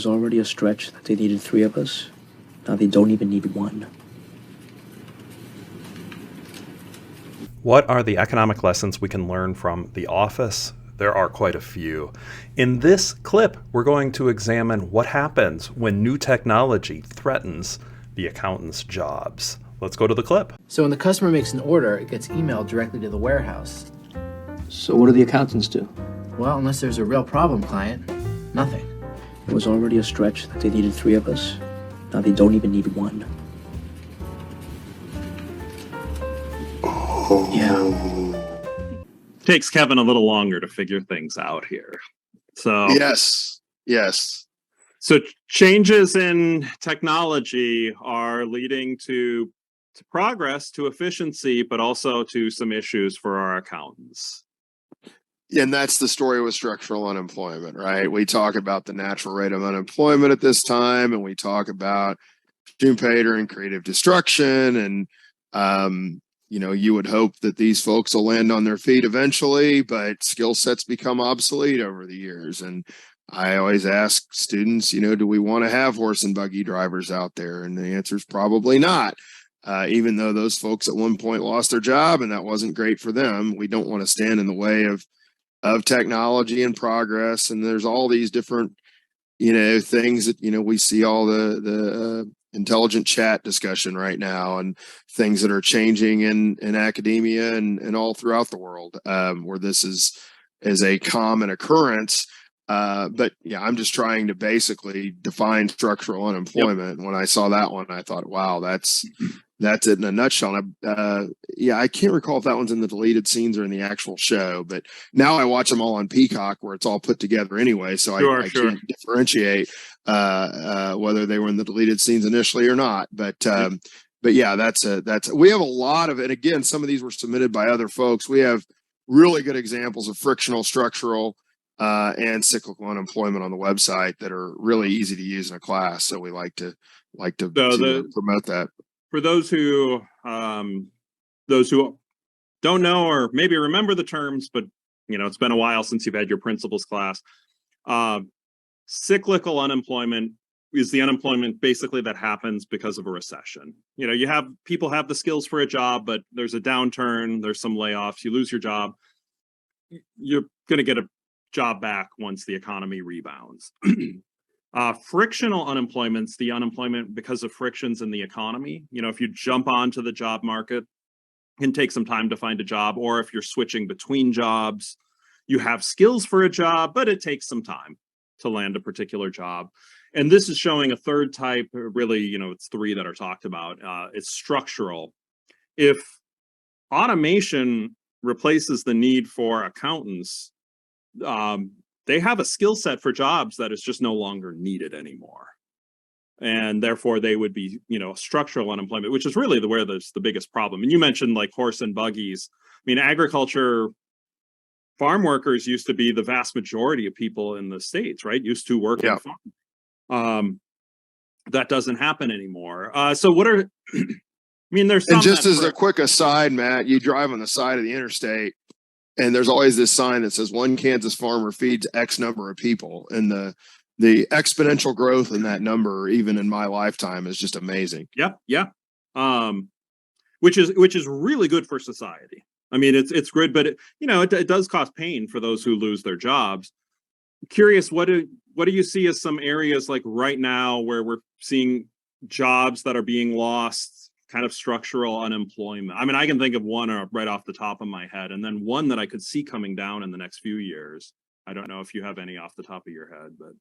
was already a stretch that they needed 3 of us. Now they don't even need 1. What are the economic lessons we can learn from The Office? There are quite a few. In this clip, we're going to examine what happens when new technology threatens the accountants' jobs. Let's go to the clip. So when the customer makes an order, it gets emailed directly to the warehouse. So what do the accountants do? Well, unless there's a real problem, client, nothing. It was already a stretch that they needed 3 of us. Now they don't even need 1. Yeah. Takes Kevin a little longer to figure things out here. So Yes. So changes in technology are leading to progress, to efficiency, but also to some issues for our accountants. And that's the story with structural unemployment, right? We talk about the natural rate of unemployment at this time, and we talk about Schumpeter and creative destruction. And, you would hope that these folks will land on their feet eventually, but skill sets become obsolete over the years. And I always ask students, do we want to have horse and buggy drivers out there? And the answer is probably not. Even though those folks at one point lost their job and that wasn't great for them, we don't want to stand in the way of technology and progress. And there's all these different, things that, we see all the intelligent chat discussion right now and things that are changing in academia and all throughout the world, where this is a common occurrence. But yeah, I'm just trying to basically define structural unemployment. Yep. When I saw that one, I thought, wow, that's it in a nutshell. And I can't recall if that one's in the deleted scenes or in the actual show, but now I watch them all on Peacock where it's all put together anyway. So I can't differentiate whether they were in the deleted scenes initially or not. But yeah, we have a lot of it. Again, some of these were submitted by other folks. We have really good examples of frictional, structural, and cyclical unemployment on the website that are really easy to use in a class. So we like to promote that. For those who don't know or maybe remember the terms, but it's been a while since you've had your principles class. Cyclical unemployment is the unemployment basically that happens because of a recession. People have the skills for a job, but there's a downturn, there's some layoffs, you lose your job. You're going to get a job back once the economy rebounds. Frictional unemployment's the unemployment because of frictions in the economy. If you jump onto the job market, it can take some time to find a job, or if you're switching between jobs, you have skills for a job, but it takes some time to land a particular job. And this is showing a third type, really, it's 3 that are talked about. It's structural. If automation replaces the need for accountants, they have a skill set for jobs that is just no longer needed anymore. And therefore they would be, structural unemployment, which is really where there's the biggest problem. And you mentioned like horse and buggies. I mean, agriculture, farm workers used to be the vast majority of people in the States, right? Used to work in farm. That doesn't happen anymore. So what are, there's some. And just as a quick aside, Matt, you drive on the side of the interstate, and there's always this sign that says one Kansas farmer feeds X number of people. And the exponential growth in that number, even in my lifetime, is just amazing. Yeah. Which is really good for society. I mean, it's good, but it does cause pain for those who lose their jobs. Curious, what do you see as some areas like right now where we're seeing jobs that are being lost? Kind of structural unemployment. I mean, I can think of one right off the top of my head, and then one that I could see coming down in the next few years. I don't know if you have any off the top of your head, but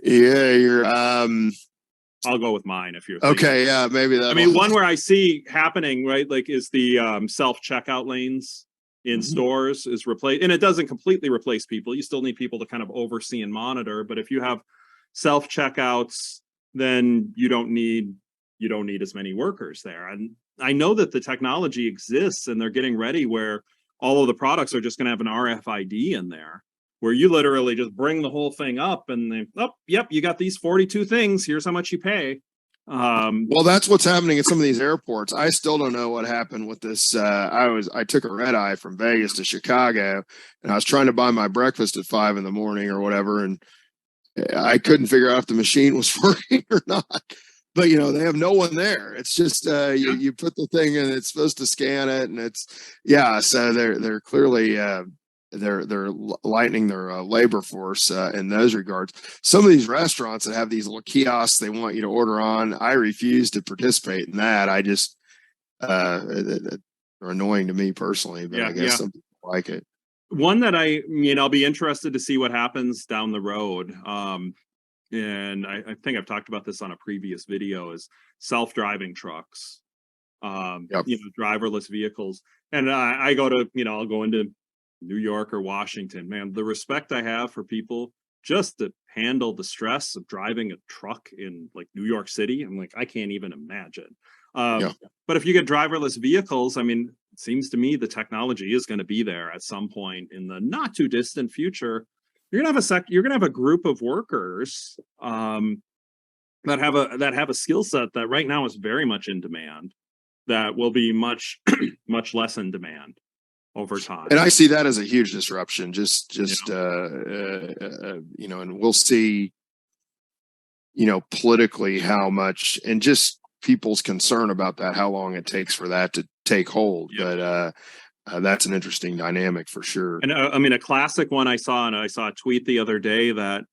yeah, you're. I'll go with mine if you're okay. Yeah, maybe that. I mean, one where I see happening, right, like is the self-checkout lanes in stores is replaced, and it doesn't completely replace people. You still need people to kind of oversee and monitor, but if you have self-checkouts, then you don't need as many workers there. And I know that the technology exists and they're getting ready where all of the products are just going to have an RFID in there, where you literally just bring the whole thing up and you got these 42 things. Here's how much you pay. Well, that's what's happening at some of these airports. I still don't know what happened with this. I took a red eye from Vegas to Chicago, and I was trying to buy my breakfast at 5 a.m. or whatever. And I couldn't figure out if the machine was working or not. But they have no one there. It's just you put the thing and it's supposed to scan it, and so they're clearly they're lightening their labor force in those regards. Some of these restaurants that have these little kiosks they want you to order on, I refuse to participate in that. I just they're annoying to me personally, but I guess some people like it. One that I'll be interested to see what happens down the road. And I think I've talked about this on a previous video, is self-driving trucks, driverless vehicles. And I go to, I'll go into New York or Washington, man, the respect I have for people just to handle the stress of driving a truck in like New York City. I'm like, I can't even imagine. But if you get driverless vehicles, I mean, it seems to me the technology is going to be there at some point in the not too distant future. You're gonna have a group of workers that have a skill set that right now is very much in demand, that will be much much less in demand over time. And I see that as a huge disruption. And we'll see, politically how much, and just people's concern about that, how long it takes for that to take hold. But that's an interesting dynamic for sure. And a classic one I saw a tweet the other day that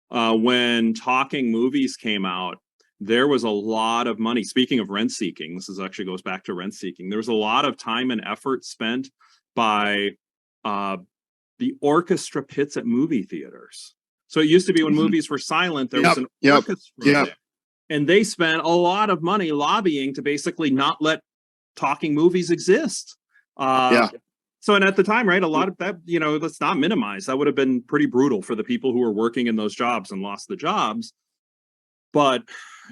when talking movies came out, there was a lot of money. Speaking of rent seeking, this actually goes back to rent seeking. There was a lot of time and effort spent by the orchestra pits at movie theaters. So it used to be when movies were silent, there was an orchestra there. And they spent a lot of money lobbying to basically not let talking movies exist. So, and at the time, right, a lot of that, let's not minimize. That would have been pretty brutal for the people who were working in those jobs and lost the jobs. But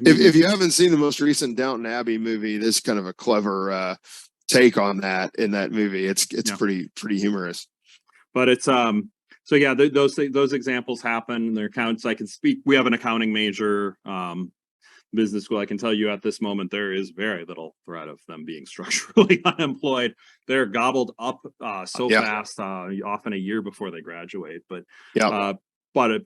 if you haven't seen the most recent Downton Abbey movie, this kind of a clever take on that in that movie. It's pretty humorous. But it's those examples happen. Their accounts. I can speak. We have an accounting major. Business school. I can tell you at this moment there is very little threat of them being structurally unemployed. They're gobbled up fast, often a year before they graduate. But a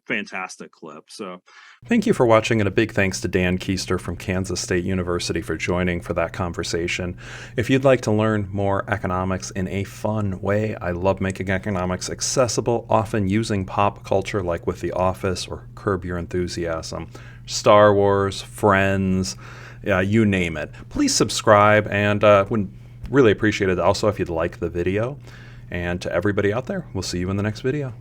fantastic clip. So thank you for watching, and a big thanks to Dan Kuester from Kansas State University for joining for that conversation. If you'd like to learn more economics in a fun way, I love making economics accessible, often using pop culture like with The Office or Curb Your Enthusiasm, Star Wars, Friends, you name it. Please subscribe, and would really appreciate it also if you'd like the video. And to everybody out there, we'll see you in the next video.